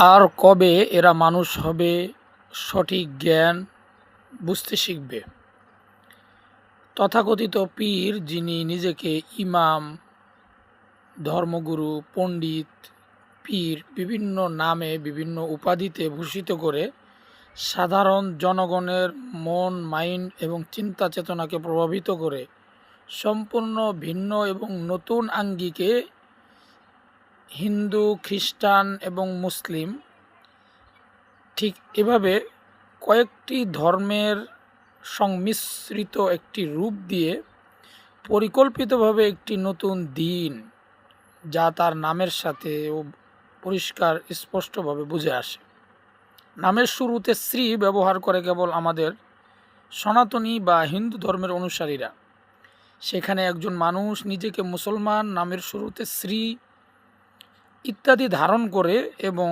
আর কবে এরা মানুষ হবে, সঠিক জ্ঞান বুঝতে শিখবে? তথাকথিত পীর, যিনি নিজেকে ইমাম, ধর্মগুরু, পণ্ডিত, পীর বিভিন্ন নামে বিভিন্ন উপাধিতে ভূষিত করে সাধারণ জনগণের মন, মাইন্ড এবং চিন্তা চেতনাকে প্রভাবিত করে সম্পূর্ণ ভিন্ন এবং নতুন আঙ্গিকে হিন্দু, খ্রিস্টান এবং মুসলিম ঠিক এভাবে কয়েকটি ধর্মের সংমিশ্রিত একটি রূপ দিয়ে পরিকল্পিতভাবে একটি নতুন দিন, যা তার নামের সাথে পরিষ্কার স্পষ্টভাবে বুঝে আসে। নামের শুরুতে শ্রী ব্যবহার করে কেবল আমাদের সনাতনী বা হিন্দু ধর্মের অনুসারীরা। সেখানে একজন মানুষ নিজেকে মুসলমান নামের শুরুতে শ্রী ইত্যাদি ধারণ করে এবং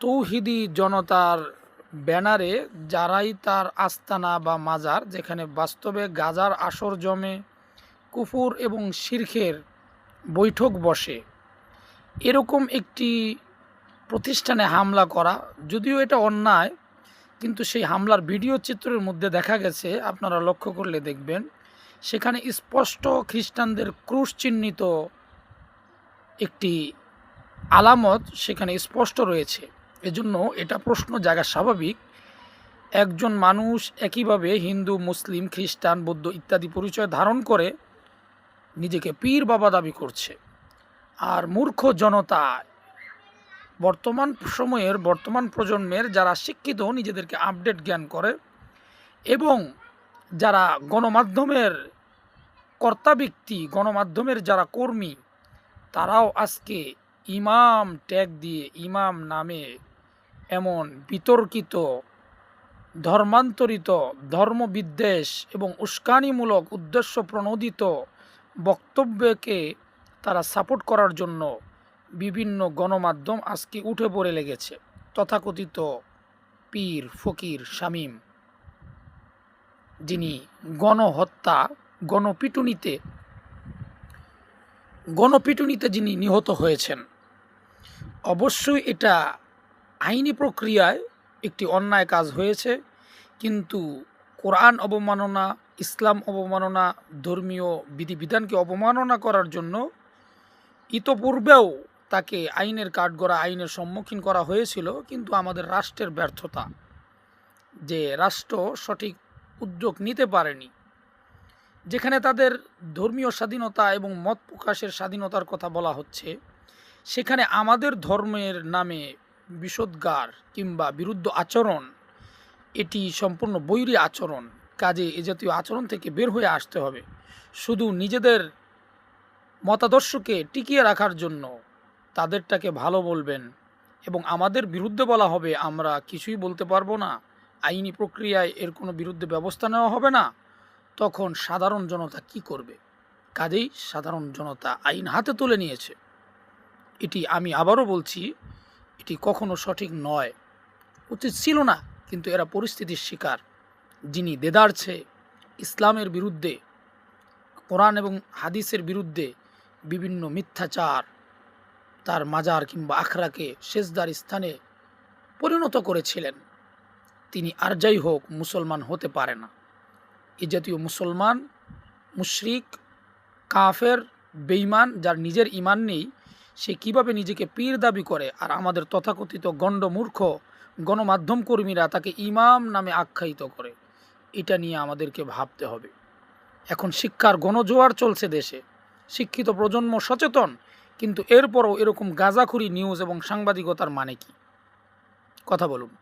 তৌহিদি জনতার ব্যানারে যারাই তার আস্তানা বা মাজার, যেখানে বাস্তবে গাজার আসর জমে, কুফুর এবং শিরকের বৈঠক বসে, এরকম একটি প্রতিষ্ঠানে হামলা করা, যদিও এটা অন্যায়, কিন্তু সেই হামলার ভিডিও চিত্রের মধ্যে দেখা গেছে, আপনারা লক্ষ্য করলে দেখবেন, সেখানে স্পষ্ট খ্রিস্টানদের ক্রুশ চিহ্নিত একটি আলামত সেখানে স্পষ্ট রয়েছে। এজন্য এটা প্রশ্ন জাগা স্বাভাবিক, একজন মানুষ একইভাবে হিন্দু, মুসলিম, খ্রিস্টান, বৌদ্ধ ইত্যাদি পরিচয় ধারণ করে নিজেকে পীর বাবা দাবি করছে। আর মূর্খ জনতা, বর্তমান সময়ের বর্তমান প্রজন্মের যারা শিক্ষিত, নিজেদেরকে আপডেট জ্ঞান করে এবং যারা গণমাধ্যমের কর্তা ব্যক্তি, গণমাধ্যমের যারা কর্মী, তারাও আজকে ইমাম ট্যাগ দিয়ে, ইমাম নামে এমন বিতর্কিত, ধর্মান্তরিত, ধর্মবিদ্বেষ এবং উস্কানিমূলক উদ্দেশ্য প্রণোদিত বক্তব্যকে তারা সাপোর্ট করার জন্য বিভিন্ন গণমাধ্যম আজকে উঠে পড়ে লেগেছে। তথাকথিত পীর, ফকির, শামীম, যিনি গণহত্যা, গণপিটুনিতে যিনি নিহত হয়েছেন, অবশ্যই এটা আইনি প্রক্রিয়ায় একটি অন্যায় কাজ হয়েছে, কিন্তু কোরআন অবমাননা, ইসলাম অবমাননা, ধর্মীয় বিধিবিধানকে অবমাননা করার জন্য ইতপূর্বেও তাকে আইনের কাঠগড়া, আইনের সম্মুখীন করা হয়েছিল। কিন্তু আমাদের রাষ্ট্রের ব্যর্থতা, যে রাষ্ট্র সঠিক উদ্যোগ নিতে পারেনি, যেখানে তাদের ধর্মীয় স্বাধীনতা এবং মত প্রকাশের স্বাধীনতার কথা বলা হচ্ছে, সেখানে আমাদের ধর্মের নামে বিষোদ্গার কিংবা বিরুদ্ধ আচরণ, এটি সম্পূর্ণ বৈরী আচরণ। কাজে এ জাতীয় আচরণ থেকে বের হয়ে আসতে হবে। শুধু নিজেদের মতাদর্শকে টিকিয়ে রাখার জন্য তাদেরটাকে ভালো বলবেন এবং আমাদের বিরুদ্ধে বলা হবে, আমরা কিছুই বলতে পারবো না, আইনি প্রক্রিয়ায় এর কোনো বিরুদ্ধে ব্যবস্থা নেওয়া হবে না, তখন সাধারণ জনতা কি করবে? কাজেই সাধারণ জনতা আইন হাতে তুলে নিয়েছে। এটি আমি আবারও বলছি, এটি কখনো সঠিক নয়, উচিত ছিল না, কিন্তু এরা পরিস্থিতির শিকার। যিনি দেদারছে ইসলামের বিরুদ্ধে, কোরআন এবং হাদিসের বিরুদ্ধে বিভিন্ন মিথ্যাচার, তার মাজার কিংবা আখড়াকে সেজদার স্থানে পরিণত করেছিলেন, তিনি আর যাই হোক মুসলমান হতে পারে না। এ জাতীয় মুসলমান, মুশরিক, কাফের, বেঈমান, যার নিজের ইমান নেই, সে কিভাবে নিজেকে পীর দাবি করে? আর আমাদের তথাকথিত গণ্ডমূর্খ গণমাধ্যম কর্মীরা তাকে ইমাম নামে আখ্যায়িত করে। এটা নিয়ে আমাদেরকে ভাবতে হবে। এখন শিক্ষার গণজোয়ার চলছে দেশে, শিক্ষিত প্রজন্ম সচেতন, কিন্তু এরপরও এরকম গাঁজাখুরি নিউজ এবং সাংবাদিকতার মানে কি? কথা বলুন।